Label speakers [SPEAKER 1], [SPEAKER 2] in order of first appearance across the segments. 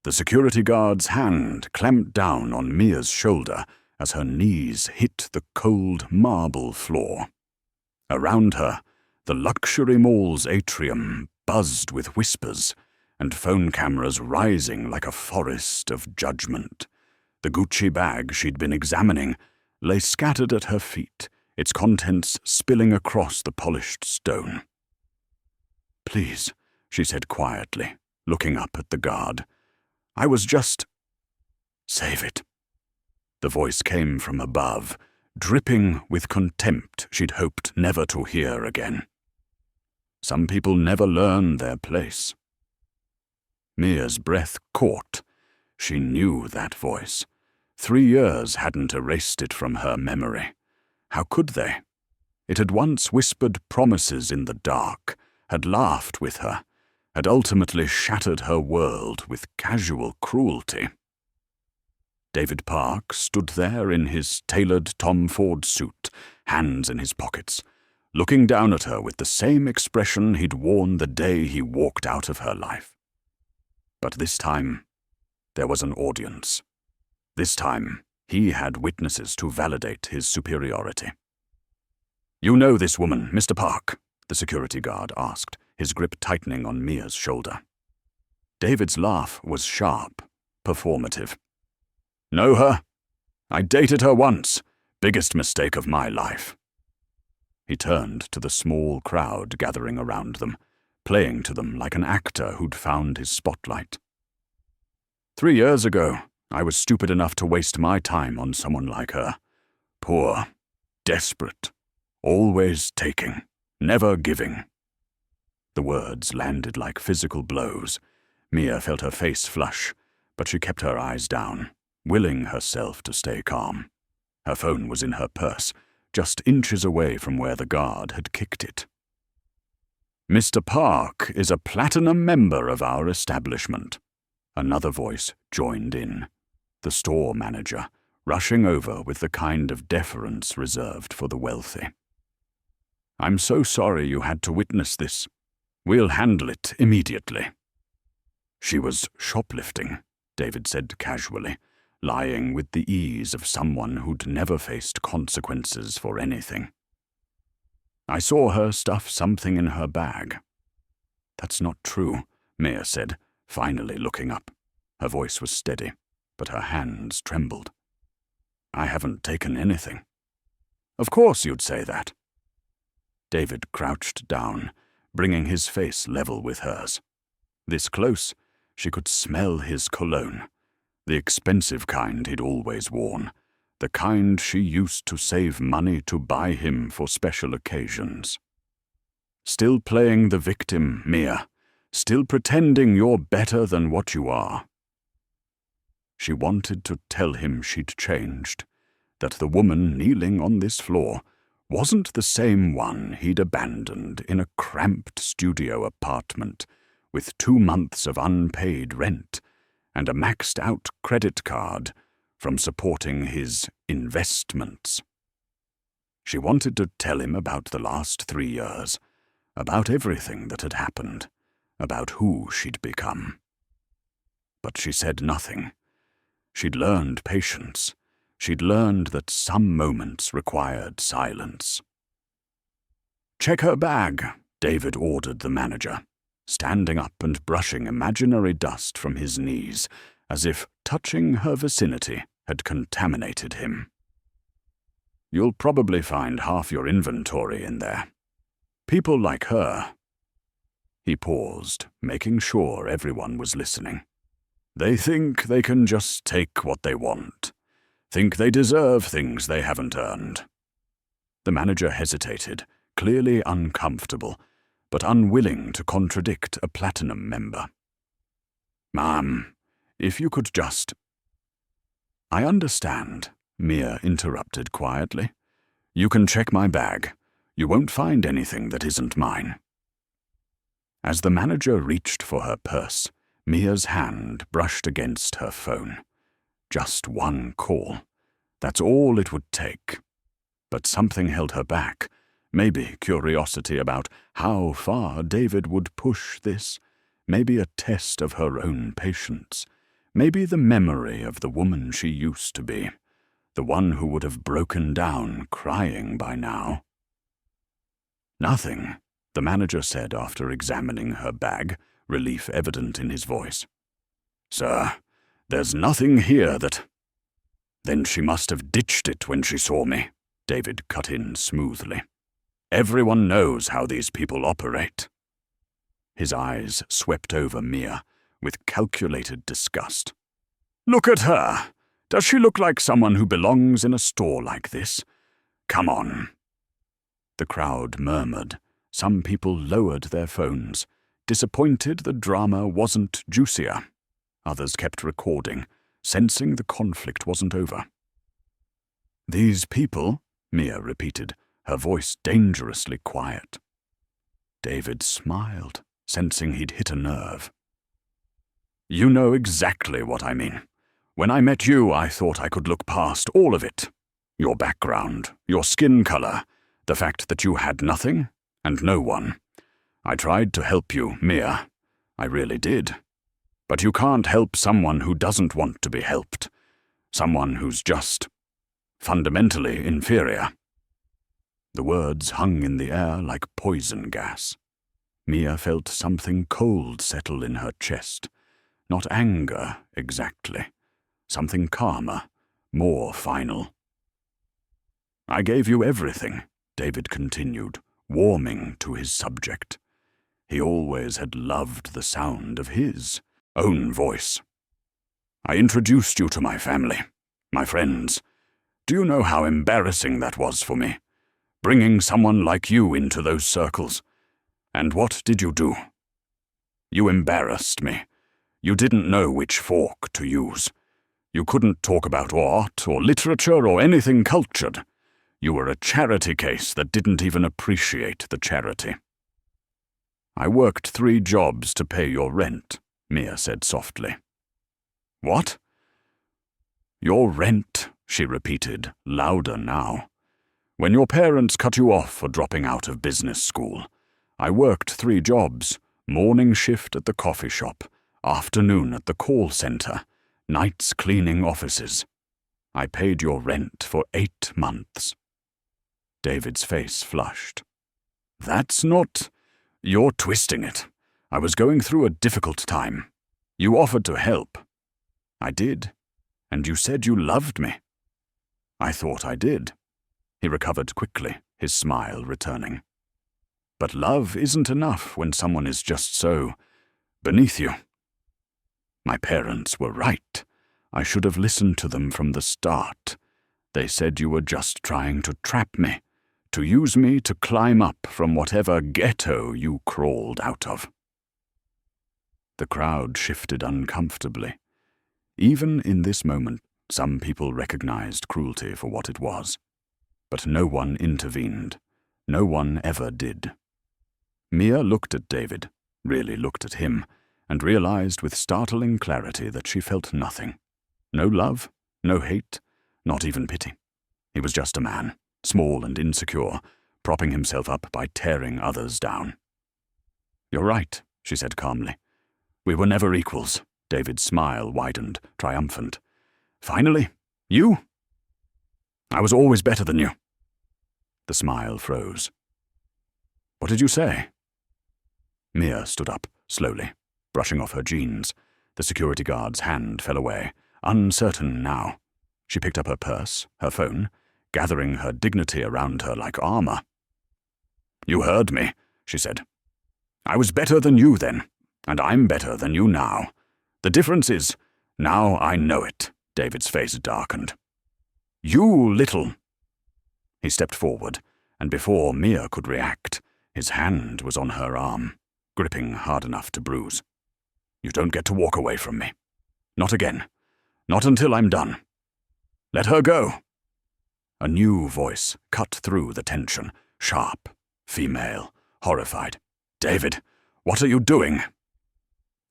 [SPEAKER 1] The security guard's hand clamped down on Mia's shoulder as her knees hit the cold marble floor. Around her, the luxury mall's atrium buzzed with whispers, and phone cameras rising like a forest of judgment. The Gucci bag she'd been examining lay scattered at her feet, its contents spilling across the polished stone. "Please," she said quietly, looking up at the guard. "I was just—" "Save it." The voice came from above, dripping with contempt she'd hoped never to hear again. Some people never learn their place. Mia's breath caught. She knew that voice. 3 years hadn't erased it from her memory. How could they? It had once whispered promises in the dark, had laughed with her, had ultimately shattered her world with casual cruelty. David Park stood there in his tailored Tom Ford suit, hands in his pockets, looking down at her with the same expression he'd worn the day he walked out of her life. But this time, there was an audience. This time, he had witnesses to validate his superiority. "You know this woman, Mr. Park?" the security guard asked, his grip tightening on Mia's shoulder. David's laugh was sharp, performative. "Know her? I dated her once. Biggest mistake of my life." He turned to the small crowd gathering around them, playing to them like an actor who'd found his spotlight. 3 years ago, I was stupid enough to waste my time on someone like her. Poor, desperate, always taking, never giving." The words landed like physical blows. Mia felt her face flush, but she kept her eyes down, willing herself to stay calm. Her phone was in her purse, just inches away from where the guard had kicked it. "Mr. Park is a platinum member of our establishment." Another voice joined in, the store manager, rushing over with the kind of deference reserved for the wealthy. "I'm so sorry you had to witness this. We'll handle it immediately." "She was shoplifting," David said casually, lying with the ease of someone who'd never faced consequences for anything. "I saw her stuff something in her bag." "That's not true," Mia said, finally looking up. Her voice was steady, but her hands trembled. "I haven't taken anything." "Of course you'd say that." David crouched down, bringing his face level with hers. This close, she could smell his cologne, the expensive kind he'd always worn, the kind she used to save money to buy him for special occasions. "Still playing the victim, Mia. Still pretending you're better than what you are." She wanted to tell him she'd changed, that the woman kneeling on this floor wasn't the same one he'd abandoned in a cramped studio apartment with 2 months of unpaid rent and a maxed-out credit card from supporting his investments. She wanted to tell him about the last 3 years, about everything that had happened, about who she'd become. But she said nothing. She'd learned patience. She'd learned that some moments required silence. "Check her bag," David ordered the manager, standing up and brushing imaginary dust from his knees, as if touching her vicinity had contaminated him. "You'll probably find half your inventory in there. People like her." He paused, making sure everyone was listening. "They think they can just take what they want. Think they deserve things they haven't earned." The manager hesitated, clearly uncomfortable, but unwilling to contradict a platinum member. "Ma'am, if you could just—" "I understand," Mia interrupted quietly. "You can check my bag. You won't find anything that isn't mine." As the manager reached for her purse, Mia's hand brushed against her phone. Just one call. That's all it would take. But something held her back. Maybe curiosity about how far David would push this. Maybe a test of her own patience. Maybe the memory of the woman she used to be, the one who would have broken down crying by now. "Nothing," the manager said after examining her bag, relief evident in his voice. "Sir, there's nothing here that—" "Then she must have ditched it when she saw me," David cut in smoothly. "Everyone knows how these people operate." His eyes swept over Mia with calculated disgust. "Look at her! Does she look like someone who belongs in a store like this? Come on." The crowd murmured. Some people lowered their phones, disappointed the drama wasn't juicier. Others kept recording, sensing the conflict wasn't over. "These people," Mia repeated, her voice dangerously quiet. David smiled, sensing he'd hit a nerve. "You know exactly what I mean. When I met you, I thought I could look past all of it. Your background, your skin color, the fact that you had nothing and no one. I tried to help you, Mia. I really did. But you can't help someone who doesn't want to be helped. Someone who's just fundamentally inferior." The words hung in the air like poison gas. Mia felt something cold settle in her chest. Not anger, exactly. Something calmer, more final. "I gave you everything," David continued, warming to his subject. He always had loved the sound of his own voice. "I introduced you to my family, my friends. Do you know how embarrassing that was for me? Bringing someone like you into those circles. And what did you do? You embarrassed me. You didn't know which fork to use. You couldn't talk about art or literature or anything cultured. You were a charity case that didn't even appreciate the charity." "I worked 3 jobs to pay your rent," Mia said softly. "What?" "Your rent," she repeated, louder now. "When your parents cut you off for dropping out of business school, I worked 3 jobs, morning shift at the coffee shop, afternoon at the call center, nights cleaning offices. I paid your rent for 8 months. David's face flushed. "That's not— You're twisting it. I was going through a difficult time. You offered to help." "I did. And you said you loved me." "I thought I did." He recovered quickly, his smile returning. "But love isn't enough when someone is just so beneath you." "My parents were right. I should have listened to them from the start. They said you were just trying to trap me, to use me to climb up from whatever ghetto you crawled out of." The crowd shifted uncomfortably. Even in this moment, some people recognized cruelty for what it was. But no one intervened. No one ever did. Mia looked at David, really looked at him, and realized with startling clarity that she felt nothing. No love, no hate, not even pity. He was just a man, small and insecure, propping himself up by tearing others down. "You're right," she said calmly. "We were never equals." David's smile widened, triumphant. "Finally, you? I was always better than you." The smile froze. "What did you say?" Mia stood up, slowly, brushing off her jeans. The security guard's hand fell away, uncertain now. She picked up her purse, her phone, gathering her dignity around her like armor. "You heard me," she said. "I was better than you then, and I'm better than you now. The difference is, now I know it." David's face darkened. "You little—" He stepped forward, and before Mia could react, his hand was on her arm, gripping hard enough to bruise. "You don't get to walk away from me. Not again. Not until I'm done. Let her go." A new voice cut through the tension, sharp, female, horrified. "David, what are you doing?"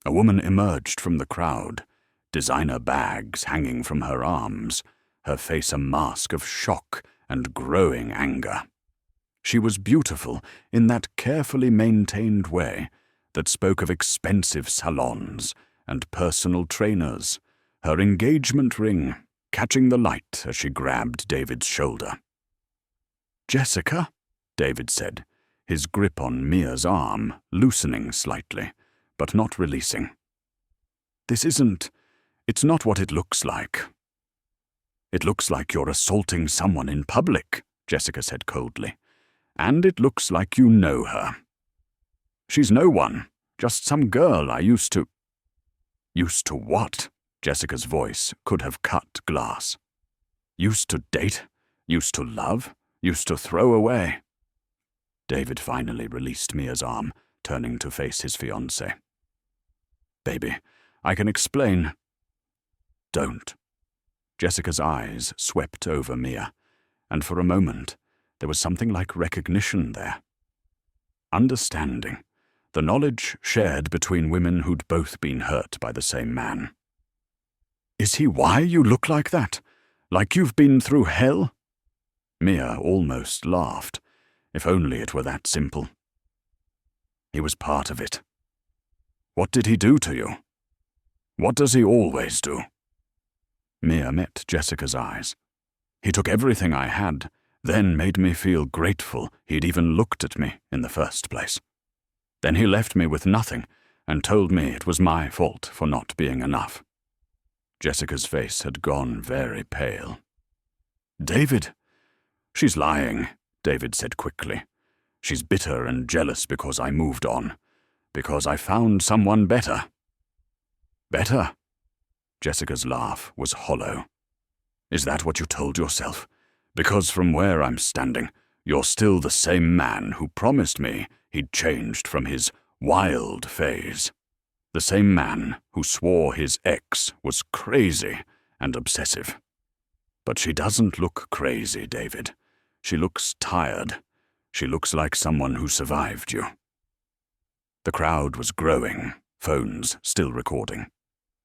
[SPEAKER 1] A woman emerged from the crowd, designer bags hanging from her arms, her face a mask of shock and growing anger. She was beautiful in that carefully maintained way that spoke of expensive salons and personal trainers, her engagement ring catching the light as she grabbed David's shoulder. "Jessica?" David said, his grip on Mia's arm loosening slightly, but not releasing. It's not what it looks like." "It looks like you're assaulting someone in public," Jessica said coldly. "And it looks like you know her." "She's no one, just some girl I used to—" "Used to what?" Jessica's voice could have cut glass. "Used to date, used to love, used to throw away." David finally released Mia's arm, turning to face his fiancée. "Baby, I can explain." "Don't." Jessica's eyes swept over Mia, and for a moment there was something like recognition there. Understanding, the knowledge shared between women who'd both been hurt by the same man. "Is he why you look like that? Like you've been through hell?" Mia almost laughed, if only it were that simple. "He was part of it." "What did he do to you? What does he always do?" Mia met Jessica's eyes. "He took everything I had, then made me feel grateful he'd even looked at me in the first place. Then he left me with nothing and told me it was my fault for not being enough." Jessica's face had gone very pale. "David!" "She's lying," David said quickly. "She's bitter and jealous because I moved on, because I found someone better." "Better?" Jessica's laugh was hollow. "Is that what you told yourself? Because from where I'm standing, you're still the same man who promised me he'd changed from his wild phase. The same man who swore his ex was crazy and obsessive. But she doesn't look crazy, David. She looks tired. She looks like someone who survived you." The crowd was growing, phones still recording.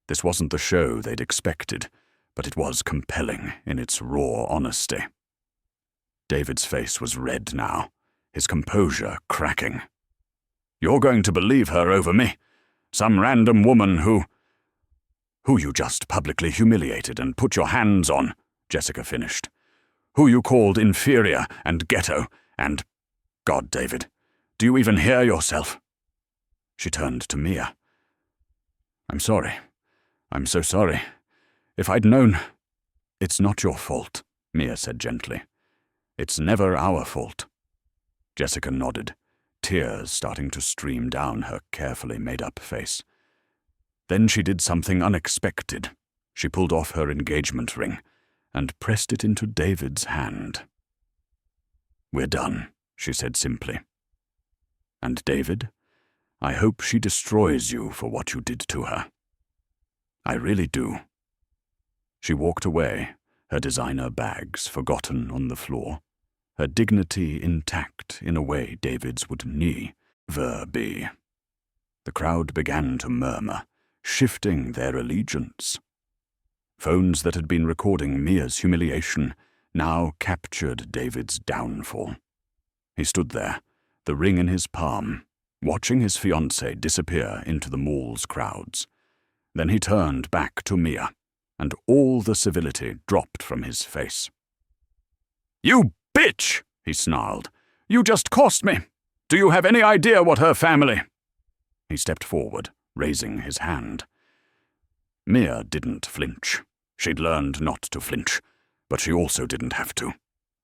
[SPEAKER 1] This wasn't the show they'd expected, but it was compelling in its raw honesty. David's face was red now, his composure cracking. "You're going to believe her over me? Some random woman who you just publicly humiliated and put your hands on," Jessica finished. "Who you called inferior and ghetto and— God, David, do you even hear yourself?" She turned to Mia. "I'm sorry. I'm so sorry. If I'd known—" "It's not your fault," Mia said gently. "It's never our fault." Jessica nodded, tears starting to stream down her carefully made-up face. Then she did something unexpected. She pulled off her engagement ring and pressed it into David's hand. "We're done," she said simply. "And David, I hope she destroys you for what you did to her. I really do." She walked away, her designer bags forgotten on the floor, her dignity intact in a way David's would never be. The crowd began to murmur, shifting their allegiance. Phones that had been recording Mia's humiliation now captured David's downfall. He stood there, the ring in his palm, watching his fiancée disappear into the mall's crowds. Then he turned back to Mia, and all the civility dropped from his face. "You bitch!" he snarled. "You just cost me! Do you have any idea what her family—" He stepped forward, raising his hand. Mia didn't flinch. She'd learned not to flinch, but she also didn't have to,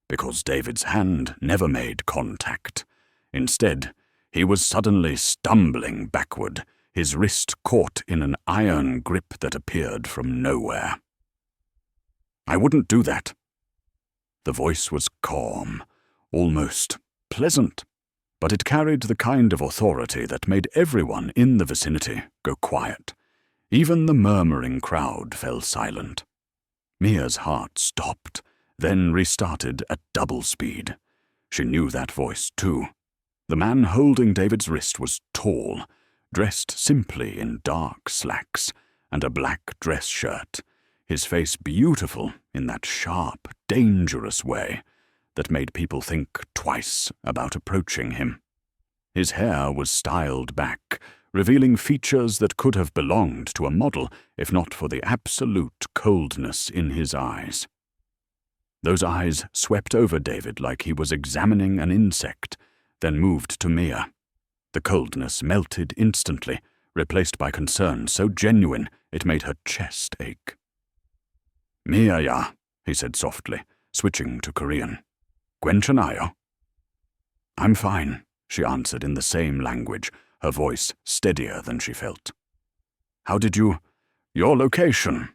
[SPEAKER 1] because David's hand never made contact. Instead, he was suddenly stumbling backward, his wrist caught in an iron grip that appeared from nowhere. "I wouldn't do that." The voice was calm, almost pleasant, but it carried the kind of authority that made everyone in the vicinity go quiet. Even the murmuring crowd fell silent. Mia's heart stopped, then restarted at double speed. She knew that voice, too. The man holding David's wrist was tall, dressed simply in dark slacks and a black dress shirt, his face beautiful in that sharp, dangerous way that made people think twice about approaching him. His hair was styled back, revealing features that could have belonged to a model if not for the absolute coldness in his eyes. Those eyes swept over David like he was examining an insect, then moved to Mia. The coldness melted instantly, replaced by concern so genuine it made her chest ache. "Mia-ya," he said softly, switching to Korean. "괜찮아요?" "I'm fine," she answered in the same language, her voice steadier than she felt. "How did you— your location?"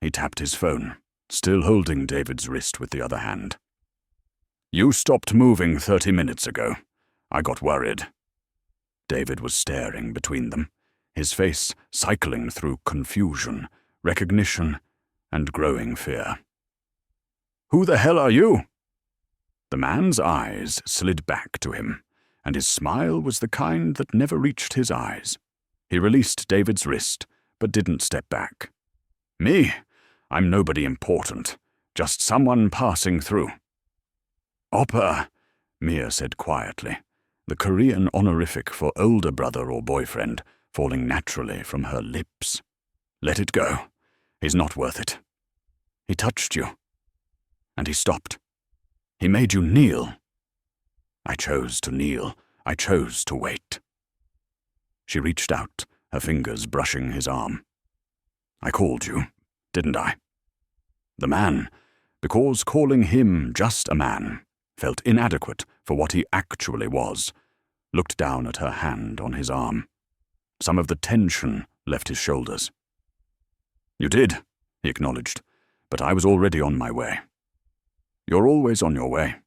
[SPEAKER 1] He tapped his phone, still holding David's wrist with the other hand. "You stopped moving 30 minutes ago. I got worried." David was staring between them, his face cycling through confusion, recognition, and growing fear. "Who the hell are you?" The man's eyes slid back to him, and his smile was the kind that never reached his eyes. He released David's wrist, but didn't step back. "Me? I'm nobody important, just someone passing through." "Oppa," Mia said quietly, the Korean honorific for older brother or boyfriend falling naturally from her lips. "Let it go. He's not worth it. He touched you." And he stopped. "He made you kneel." "I chose to kneel. I chose to wait." She reached out, her fingers brushing his arm. "I called you, didn't I?" The man, because calling him just a man, felt inadequate for what he actually was, looked down at her hand on his arm. Some of the tension left his shoulders. "You did," he acknowledged, "but I was already on my way." "You're always on your way."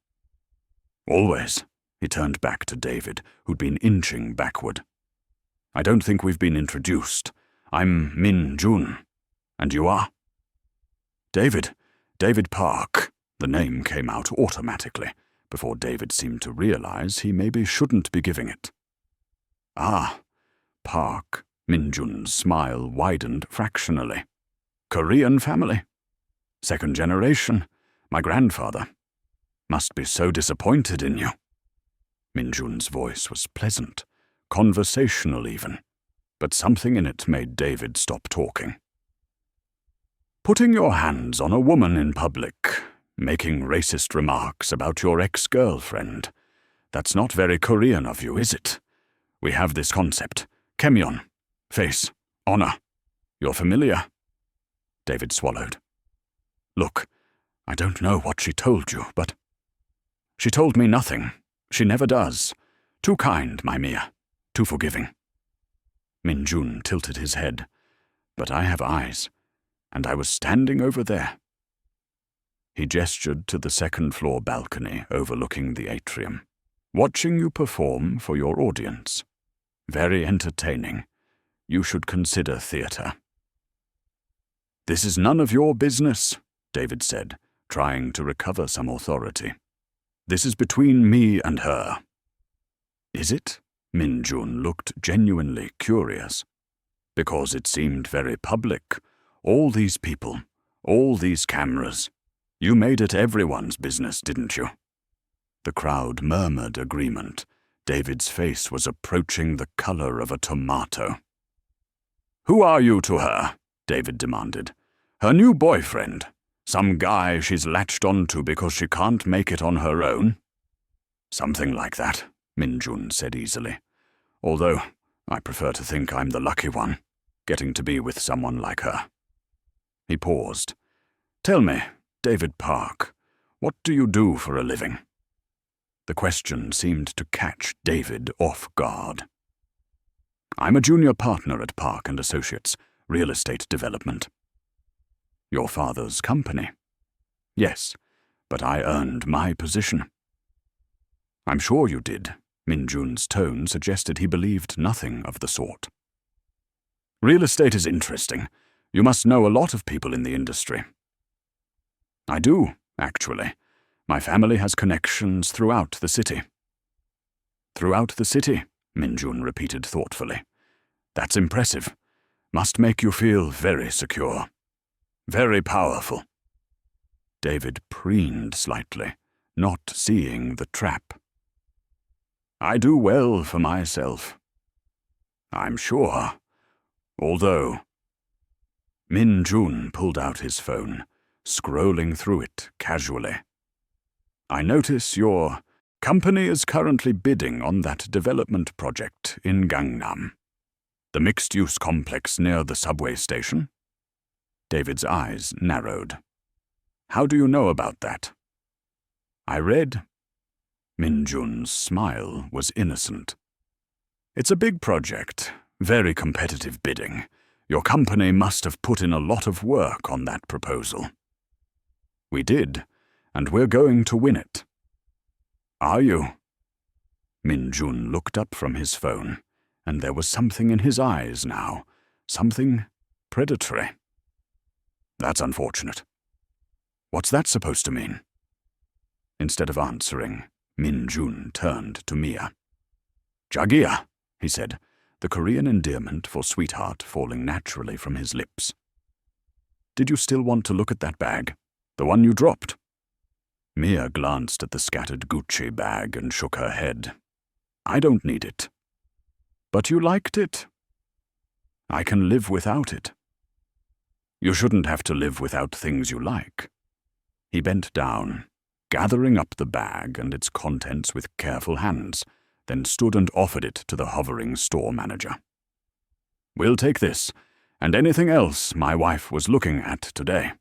[SPEAKER 1] "Always." He turned back to David, who'd been inching backward. "I don't think we've been introduced. I'm Min-jun. And you are?" "David Park." The name came out automatically, before David seemed to realize he maybe shouldn't be giving it. "Ah, Park." Min-jun's smile widened fractionally. "Korean family. Second generation. My grandfather. Must be so disappointed in you." Min-jun's voice was pleasant, conversational even, but something in it made David stop talking. "Putting your hands on a woman in public, making racist remarks about your ex-girlfriend. That's not very Korean of you, is it? We have this concept. Kemyon. Face. Honor. You're familiar?" David swallowed. "Look, I don't know what she told you, but—" "She told me nothing. She never does. Too kind, my Mia. Too forgiving." Min-jun tilted his head. "But I have eyes, and I was standing over there." He gestured to the second-floor balcony overlooking the atrium. "Watching you perform for your audience. Very entertaining. You should consider theater." "This is none of your business," David said, trying to recover some authority. "This is between me and her." "Is it?" Min-jun looked genuinely curious. "Because it seemed very public. All these people, all these cameras. You made it everyone's business, didn't you?" The crowd murmured agreement. David's face was approaching the color of a tomato. "Who are you to her?" David demanded. "Her new boyfriend? Some guy she's latched onto because she can't make it on her own?" "Something like that," Min-jun said easily. "Although I prefer to think I'm the lucky one, getting to be with someone like her." He paused. "Tell me, David Park, what do you do for a living?" The question seemed to catch David off guard. "I'm a junior partner at Park & Associates, real estate development." "Your father's company?" "Yes, but I earned my position." "I'm sure you did." Min-jun's tone suggested he believed nothing of the sort. "Real estate is interesting. You must know a lot of people in the industry." "I do, actually. My family has connections throughout the city." "Throughout the city," Min-jun repeated thoughtfully. "That's impressive. Must make you feel very secure. Very powerful." David preened slightly, not seeing the trap. "I do well for myself." I'm sure. Although... Min-jun pulled out his phone, scrolling through it casually. I notice your company is currently bidding on that development project in Gangnam. The mixed-use complex near the subway station? David's eyes narrowed. How do you know about that? I read. Min-jun's smile was innocent. It's a big project, very competitive bidding. Your company must have put in a lot of work on that proposal. We did, and we're going to win it. Are you? Min-jun looked up from his phone, and there was something in his eyes now, something predatory. That's unfortunate. What's that supposed to mean? Instead of answering, Min-jun turned to Mia. Jagiya, he said, the Korean endearment for sweetheart falling naturally from his lips. Did you still want to look at that bag? The one you dropped? Mia glanced at the scattered Gucci bag and shook her head. I don't need it. But you liked it. I can live without it. You shouldn't have to live without things you like. He bent down, gathering up the bag and its contents with careful hands, then stood and offered it to the hovering store manager. We'll take this, and anything else my wife was looking at today.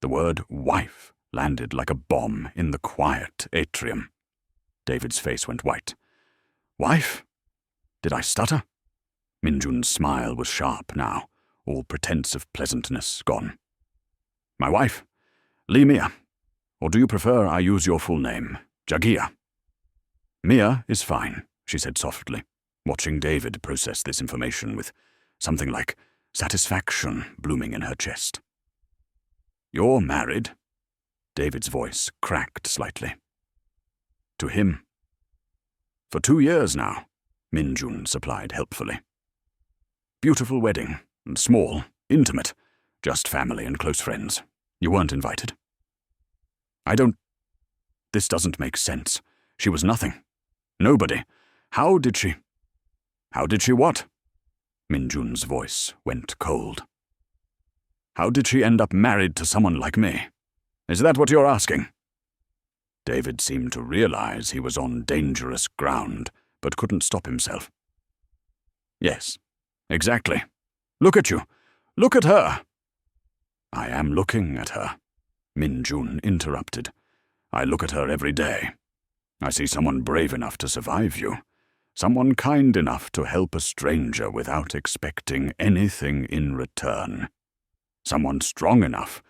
[SPEAKER 1] The word wife landed like a bomb in the quiet atrium. David's face went white. Wife? Did I stutter? Min-jun's smile was sharp now, all pretense of pleasantness gone. My wife? Lee Mia. Or do you prefer I use your full name, Jagiya? Mia is fine, she said softly, watching David process this information with something like satisfaction blooming in her chest. You're married? David's voice cracked slightly. To him. For 2 years now, Min-jun supplied helpfully. Beautiful wedding, and small, intimate, just family and close friends. You weren't invited. This doesn't make sense. She was nothing. Nobody. How did she what? Min-jun's voice went cold. How did she end up married to someone like me? Is that what you're asking? David seemed to realize he was on dangerous ground, but couldn't stop himself. Yes, exactly. Look at you. Look at her. I am looking at her, Min-jun interrupted. I look at her every day. I see someone brave enough to survive you, someone kind enough to help a stranger without expecting anything in return, someone strong enough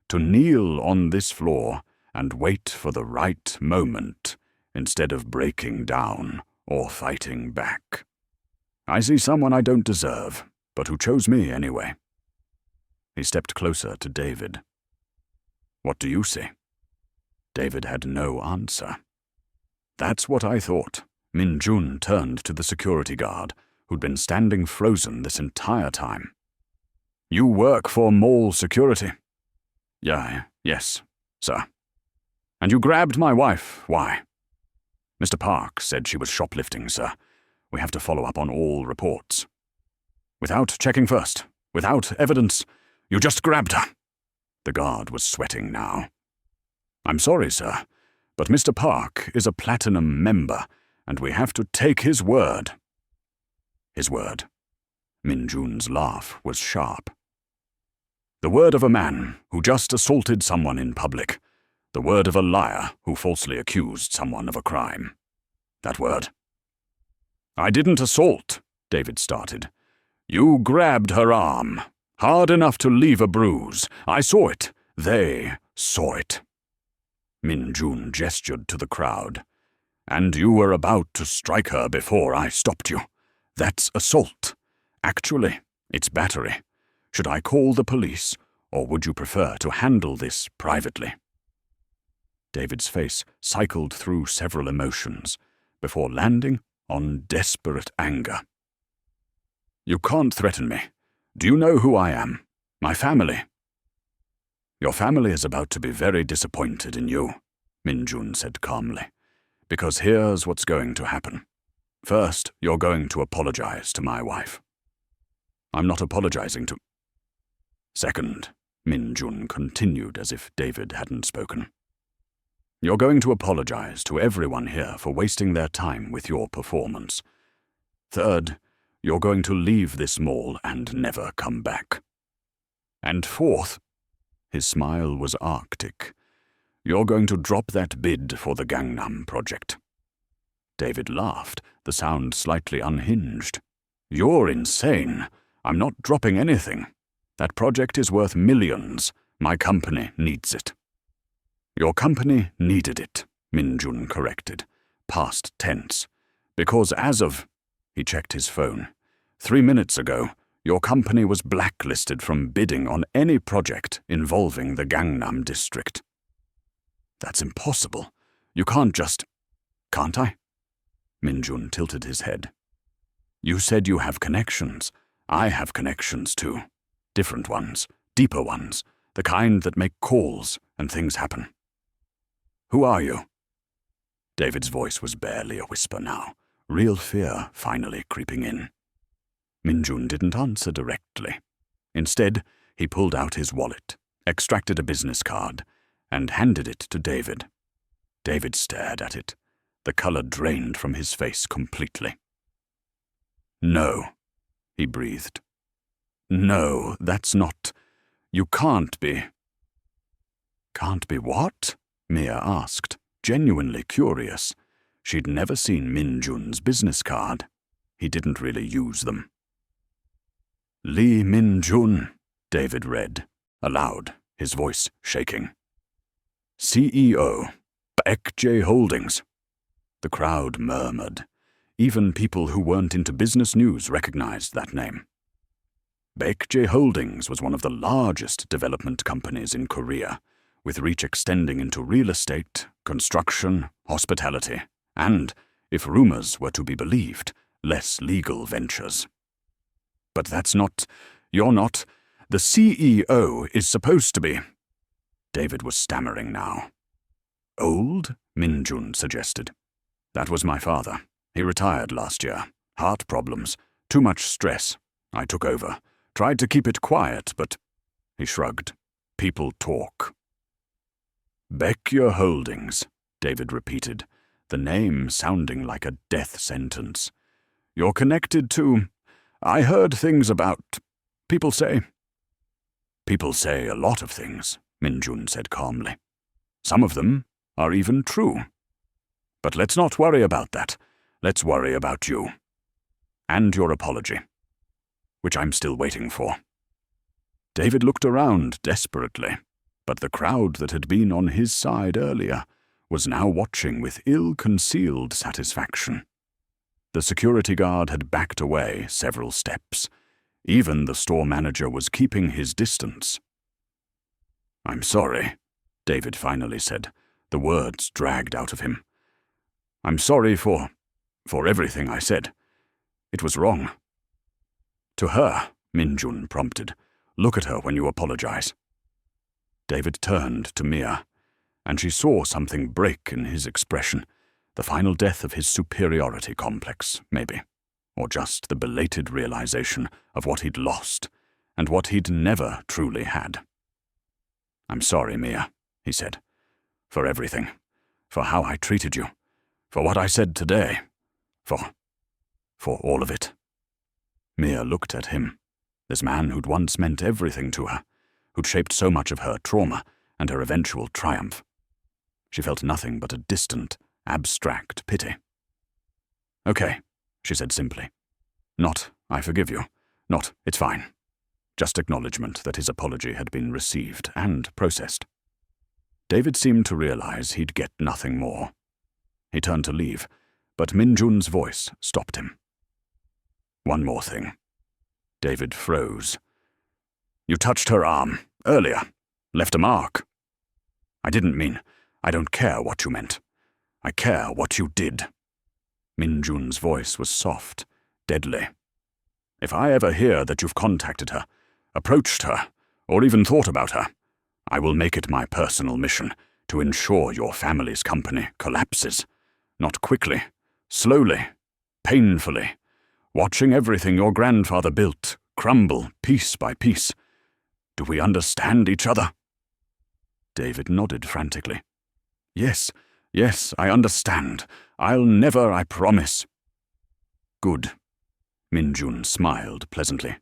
[SPEAKER 1] to kneel on this floor and wait for the right moment instead of breaking down or fighting back. I see someone I don't deserve, but who chose me anyway. He stepped closer to David. What do you see? David had no answer. That's what I thought. Min-jun turned to the security guard, who'd been standing frozen this entire time. You work for mall security? Yes, sir. And you grabbed my wife, why? Mr. Park said she was shoplifting, sir. We have to follow up on all reports. Without checking first, without evidence, you just grabbed her. The guard was sweating now. I'm sorry, sir, but Mr. Park is a platinum member, and we have to take his word. His word. Min-jun's laugh was sharp. The word of a man who just assaulted someone in public. The word of a liar who falsely accused someone of a crime. That word. I didn't assault, David started. You grabbed her arm, hard enough to leave a bruise. I saw it. They saw it. Min-jun gestured to the crowd. And you were about to strike her before I stopped you. That's assault. Actually, it's battery. Should I call the police, or would you prefer to handle this privately? David's face cycled through several emotions before landing on desperate anger. You can't threaten me. Do you know who I am? My family. Your family is about to be very disappointed in you, Min-jun said calmly, because here's what's going to happen. First, you're going to apologize to my wife. I'm not apologizing to... Second, Min-jun continued as if David hadn't spoken. You're going to apologize to everyone here for wasting their time with your performance. Third, you're going to leave this mall and never come back. And fourth, his smile was arctic, you're going to drop that bid for the Gangnam project. David laughed, the sound slightly unhinged. You're insane. I'm not dropping anything. That project is worth millions. My company needs it. Your company needed it, Min-jun corrected, past tense, because as of... He checked his phone. 3 minutes ago, your company was blacklisted from bidding on any project involving the Gangnam district. That's impossible. You can't just... Can't I? Min-jun tilted his head. You said you have connections. I have connections too. Different ones, deeper ones, the kind that make calls and things happen. Who are you? David's voice was barely a whisper now, real fear finally creeping in. Min-jun didn't answer directly. Instead, he pulled out his wallet, extracted a business card, and handed it to David. David stared at it. The color drained from his face completely. No, he breathed. No, that's not... You can't be... Can't be what? Mia asked, genuinely curious. She'd never seen Min-jun's business card. He didn't really use them. Lee Min-jun, David read, aloud, his voice shaking. CEO, Baekje Holdings. The crowd murmured. Even people who weren't into business news recognized that name. Baekje Holdings was one of the largest development companies in Korea, with reach extending into real estate, construction, hospitality, and, if rumors were to be believed, less legal ventures. But that's not... You're not... The CEO is supposed to be... David was stammering now. Old? Min-jun suggested. That was my father. He retired last year. Heart problems. Too much stress. I took over. Tried to keep it quiet, but... He shrugged. People talk. Baekje Holdings, David repeated, the name sounding like a death sentence. You're connected to... I heard things about... People say... People say a lot of things, Min-jun said calmly. Some of them are even true. But let's not worry about that. Let's worry about you. And your apology, which I'm still waiting for. David looked around desperately, but the crowd that had been on his side earlier was now watching with ill-concealed satisfaction. The security guard had backed away several steps. Even the store manager was keeping his distance. I'm sorry, David finally said, the words dragged out of him. I'm sorry for everything I said. It was wrong. To her, Min-jun prompted, look at her when you apologize. David turned to Mia, and she saw something break in his expression, the final death of his superiority complex, maybe, or just the belated realization of what he'd lost and what he'd never truly had. I'm sorry, Mia, he said, for everything, for how I treated you, for what I said today, for all of it. Mia looked at him, this man who'd once meant everything to her, who'd shaped so much of her trauma and her eventual triumph. She felt nothing but a distant, abstract pity. Okay, she said simply. Not, I forgive you. Not, it's fine. Just acknowledgement that his apology had been received and processed. David seemed to realize he'd get nothing more. He turned to leave, but Min-jun's voice stopped him. One more thing. David froze. You touched her arm, earlier. Left a mark. I didn't mean, I don't care what you meant. I care what you did. Min-jun's voice was soft, deadly. If I ever hear that you've contacted her, approached her, or even thought about her, I will make it my personal mission to ensure your family's company collapses. Not quickly, slowly, painfully, watching everything your grandfather built crumble piece by piece. Do we understand each other?" David nodded frantically. Yes, I understand. I'll never, I promise." "Good." Min-jun smiled pleasantly.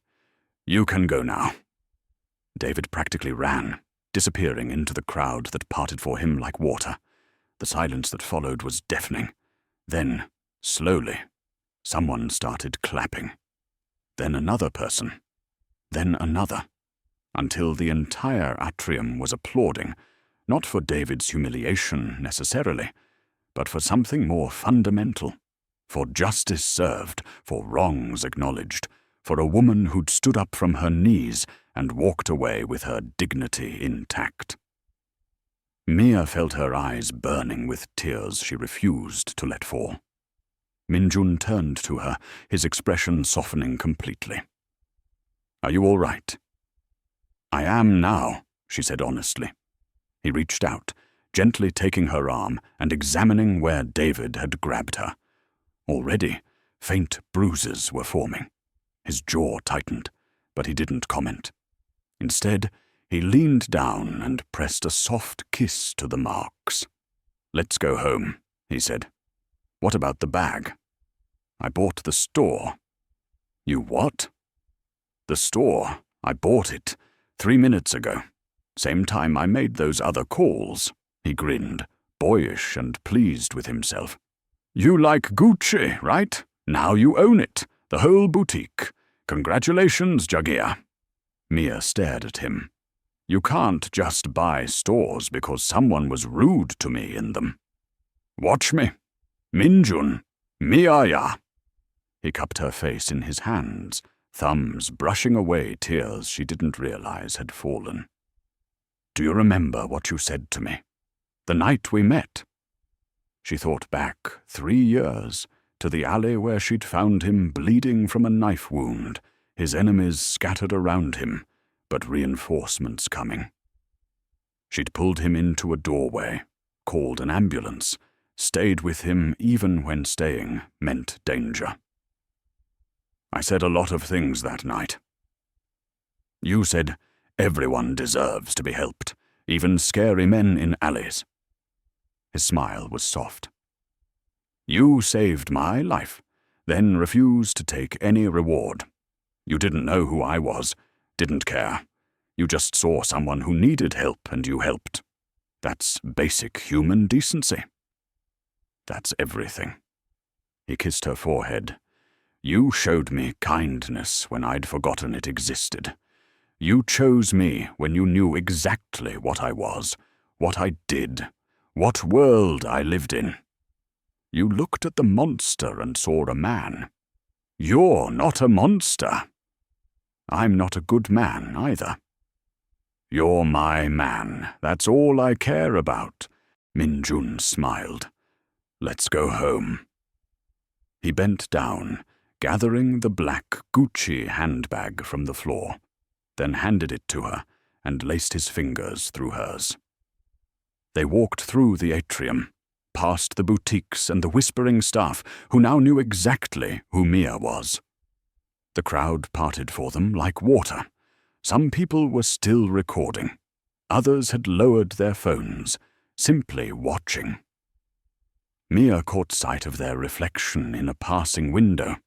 [SPEAKER 1] "You can go now." David practically ran, disappearing into the crowd that parted for him like water. The silence that followed was deafening. Then, slowly, someone started clapping. Then another person. Then another. Until the entire atrium was applauding, not for David's humiliation necessarily, but for something more fundamental. For justice served, for wrongs acknowledged, for a woman who'd stood up from her knees and walked away with her dignity intact. Mia felt her eyes burning with tears she refused to let fall. Min-jun turned to her, his expression softening completely. "Are you all right?" "I am now," she said honestly. He reached out, gently taking her arm and examining where David had grabbed her. Already, faint bruises were forming. His jaw tightened, but he didn't comment. Instead, he leaned down and pressed a soft kiss to the marks. "Let's go home," he said. "What about the bag?" "I bought the store." "You what?" "The store. I bought it 3 minutes ago. Same time I made those other calls." He grinned, boyish and pleased with himself. "You like Gucci, right? Now you own it, the whole boutique. Congratulations, Jagia." Mia stared at him. "You can't just buy stores because someone was rude to me in them." "Watch me. Min-jun, Mia-ya." He cupped her face in his hands, thumbs brushing away tears she didn't realize had fallen. "Do you remember what you said to me? The night we met?" She thought back 3 years, to the alley where she'd found him bleeding from a knife wound, his enemies scattered around him, but reinforcements coming. She'd pulled him into a doorway, called an ambulance, stayed with him even when staying meant danger. "I said a lot of things that night. You said everyone deserves to be helped, even scary men in alleys." His smile was soft. "You saved my life, then refused to take any reward. You didn't know who I was, didn't care. You just saw someone who needed help and you helped. That's basic human decency." "That's everything." He kissed her forehead. "You showed me kindness when I'd forgotten it existed. You chose me when you knew exactly what I was, what I did, what world I lived in. You looked at the monster and saw a man. You're not a monster. I'm not a good man either. You're my man. That's all I care about." Min-jun smiled. "Let's go home." He bent down, gathering the black Gucci handbag from the floor, then handed it to her and laced his fingers through hers. They walked through the atrium, past the boutiques and the whispering staff who now knew exactly who Mia was. The crowd parted for them like water. Some people were still recording. Others had lowered their phones, simply watching. Mia caught sight of their reflection in a passing window,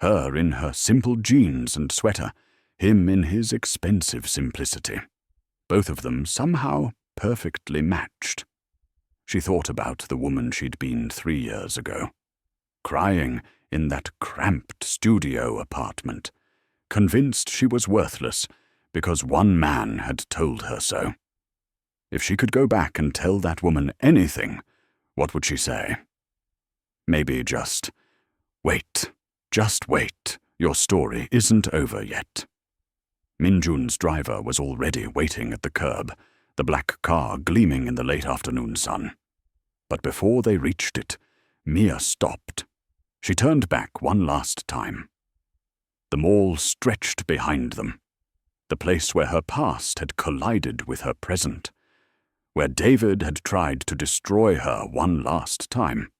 [SPEAKER 1] her in her simple jeans and sweater, him in his expensive simplicity. Both of them somehow perfectly matched. She thought about the woman she'd been 3 years ago, crying in that cramped studio apartment, convinced she was worthless because one man had told her so. If she could go back and tell that woman anything, what would she say? Maybe just, "Wait, just wait, your story isn't over yet." Min-jun's driver was already waiting at the curb, the black car gleaming in the late afternoon sun. But before they reached it, Mia stopped. She turned back one last time. The mall stretched behind them, the place where her past had collided with her present, where David had tried to destroy her one last time,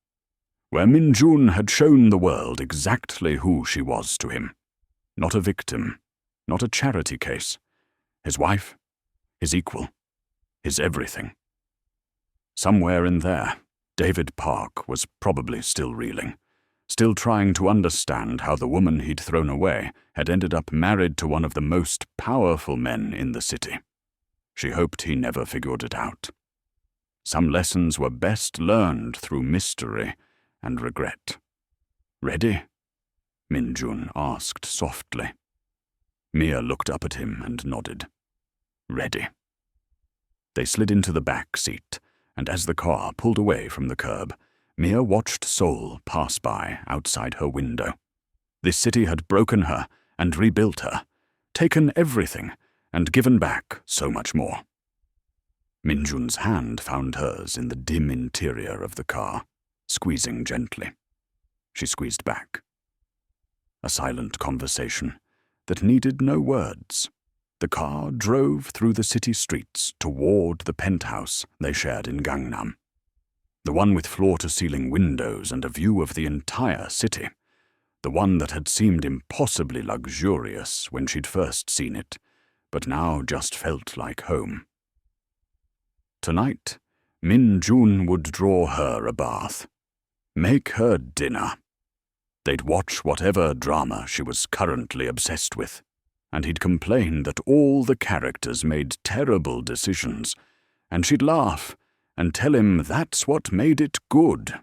[SPEAKER 1] where Min-jun had shown the world exactly who she was to him. Not a victim, not a charity case. His wife, his equal, his everything. Somewhere in there, David Park was probably still reeling, still trying to understand how the woman he'd thrown away had ended up married to one of the most powerful men in the city. She hoped he never figured it out. Some lessons were best learned through mystery and regret. "Ready?" Min-jun asked softly. Mia looked up at him and nodded. "Ready." They slid into the back seat, and as the car pulled away from the curb, Mia watched Seoul pass by outside her window. This city had broken her and rebuilt her, taken everything and given back so much more. Min-jun's hand found hers in the dim interior of the car, squeezing gently. She squeezed back. A silent conversation that needed no words. The car drove through the city streets toward the penthouse they shared in Gangnam. The one with floor-to-ceiling windows and a view of the entire city. The one that had seemed impossibly luxurious when she'd first seen it, but now just felt like home. Tonight, Min-jun would draw her a bath. Make her dinner. They'd watch whatever drama she was currently obsessed with, and he'd complain that all the characters made terrible decisions, and she'd laugh and tell him that's what made it good.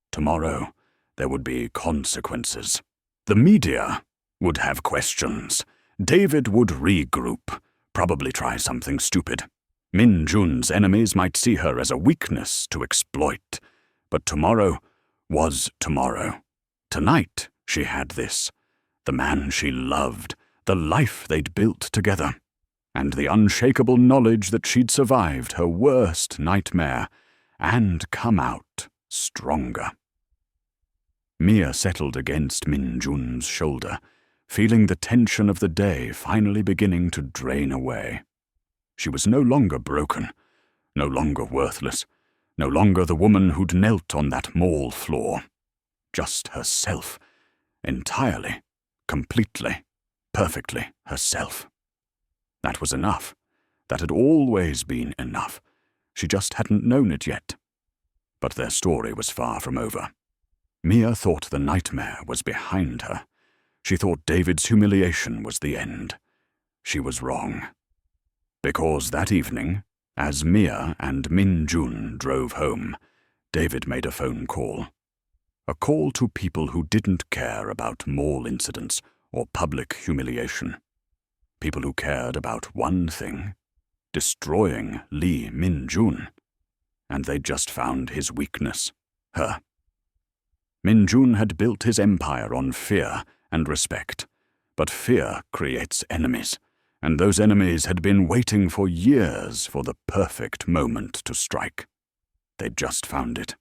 [SPEAKER 1] Tomorrow, there would be consequences. The media would have questions. David would regroup, probably try something stupid. Min-jun's enemies might see her as a weakness to exploit, but tomorrow was tomorrow. Tonight, she had this. The man she loved, the life they'd built together, and the unshakable knowledge that she'd survived her worst nightmare and come out stronger. Mia settled against Min-jun's shoulder, feeling the tension of the day finally beginning to drain away. She was no longer broken, no longer worthless, no longer the woman who'd knelt on that mall floor. Just herself, entirely, completely, perfectly herself. That was enough. That had always been enough. She just hadn't known it yet. But their story was far from over. Mia thought the nightmare was behind her. She thought David's humiliation was the end. She was wrong. Because that evening, as Mia and Min-jun drove home, David made a phone call. A call to people who didn't care about mall incidents or public humiliation. People who cared about one thing, destroying Lee Min-jun. And they'd just found his weakness, her. Min-jun had built his empire on fear and respect, but fear creates enemies, and those enemies had been waiting for years for the perfect moment to strike. They'd just found it.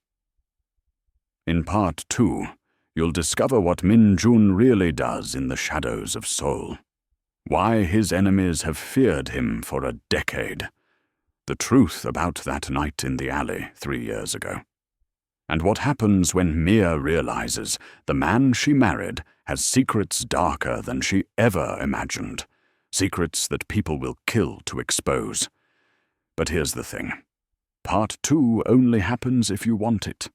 [SPEAKER 1] In Part 2, you'll discover what Min-jun really does in the shadows of Seoul. Why his enemies have feared him for a decade. The truth about that night in the alley 3 years ago. And what happens when Mia realizes the man she married has secrets darker than she ever imagined. Secrets that people will kill to expose. But here's the thing. Part 2 only happens if you want it.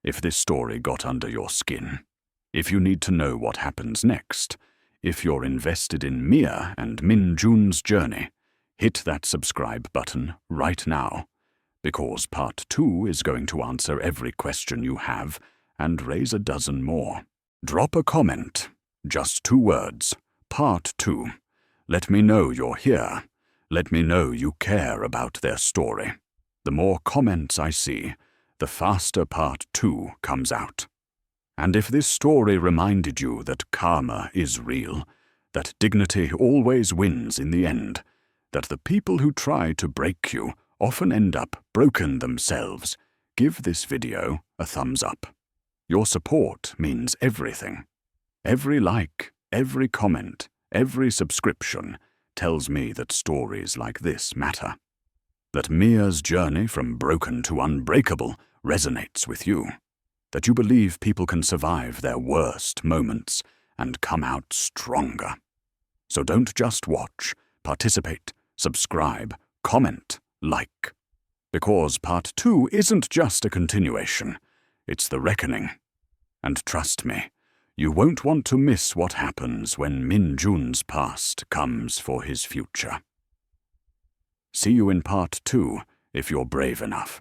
[SPEAKER 1] If this story got under your skin. If you need to know what happens next. If you're invested in Mia and Min-jun's journey, hit that subscribe button right now. Because Part 2 is going to answer every question you have and raise a dozen more. Drop a comment. Just 2 words. Part 2. Let me know you're here. Let me know you care about their story. The more comments I see, the faster Part 2 comes out. And if this story reminded you that karma is real, that dignity always wins in the end, that the people who try to break you often end up broken themselves, give this video a thumbs up. Your support means everything. Every like, every comment, every subscription tells me that stories like this matter. That Mia's journey from broken to unbreakable resonates with you. that you believe people can survive their worst moments and come out stronger. So don't just watch, participate, subscribe, comment, like. Because Part 2 isn't just a continuation, it's the reckoning. And trust me, you won't want to miss what happens when Min-jun's past comes for his future. See you in Part 2 if you're brave enough.